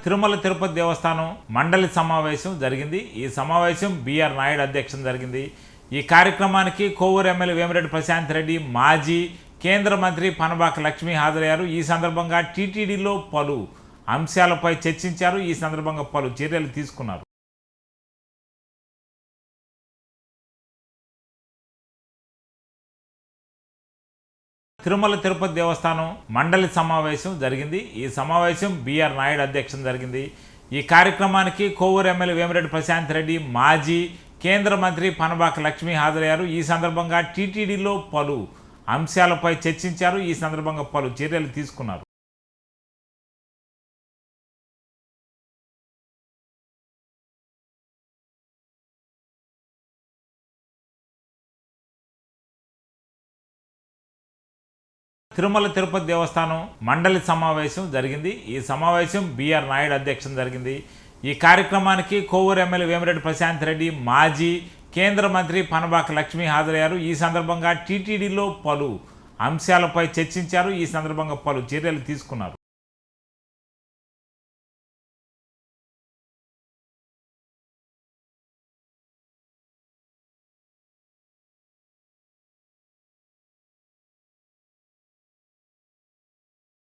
తిరుమల తిరుపతి దేవస్థానం మండలి సమావేశం జరిగింది. ఈ సమావేశం బిఆర్ నాయుడు అధ్యక్షతన జరిగింది. ఈ కార్యక్రమానికి కోవూరు ఎమ్మెల్యే వేమిరెడ్డి ప్రశాంత్ రెడ్డి, మాజీ కేంద్ర మంత్రి పనబాక లక్ష్మి హాజరయ్యారు. ఈ సందర్భంగా టీటీడీలో పలు అంశాలపై చర్చించారు. ఈ సందర్భంగా పలు చర్యలు తీసుకున్నారు. తిరుమల తిరుపతి దేవస్థానం మండలి సమావేశం జరిగింది. ఈ సమావేశం బిఆర్ నాయుడు అధ్యక్షతన జరిగింది. ఈ కార్యక్రమానికి కోవూరు ఎమ్మెల్యే వేమిరెడ్డి ప్రశాంత్ రెడ్డి, మాజీ కేంద్ర మంత్రి పనబాక లక్ష్మి హాజరయ్యారు. ఈ సందర్భంగా టీటీడీలో పలు అంశాలపై చర్చించారు. ఈ సందర్భంగా పలు చర్యలు తీసుకున్నారు. తిరుమల తిరుపతి దేవస్థానం మండలి సమావేశం జరిగింది. ఈ సమావేశం బిఆర్ నాయుడు అధ్యక్షతన జరిగింది. ఈ కార్యక్రమానికి కోవూరు ఎమ్మెల్యే వేమిరెడ్డి ప్రశాంత్ రెడ్డి, మాజీ కేంద్ర మంత్రి పనబాక లక్ష్మి హాజరయ్యారు. ఈ సందర్భంగా టీటీడీలో పలు అంశాలపై చర్చించారు. ఈ సందర్భంగా పలు చర్యలు తీసుకున్నారు.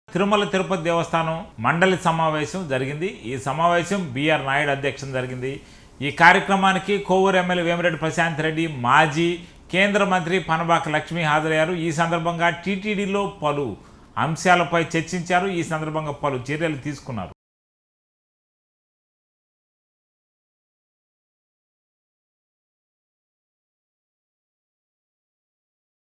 తిరుమల తిరుపతి దేవస్థానం మండలి సమావేశం జరిగింది. ఈ సమావేశం బిఆర్ నాయుడు అధ్యక్షతన జరిగింది. ఈ కార్యక్రమానికి కోవూరు ఎమ్మెల్యే వేమిరెడ్డి ప్రశాంత్ రెడ్డి, మాజీ కేంద్ర మంత్రి పనబాక లక్ష్మి హాజరయ్యారు. ఈ సందర్భంగా టీటీడీలో పలు అంశాలపై చర్చించారు. ఈ సందర్భంగా పలు చర్యలు తీసుకున్నారు.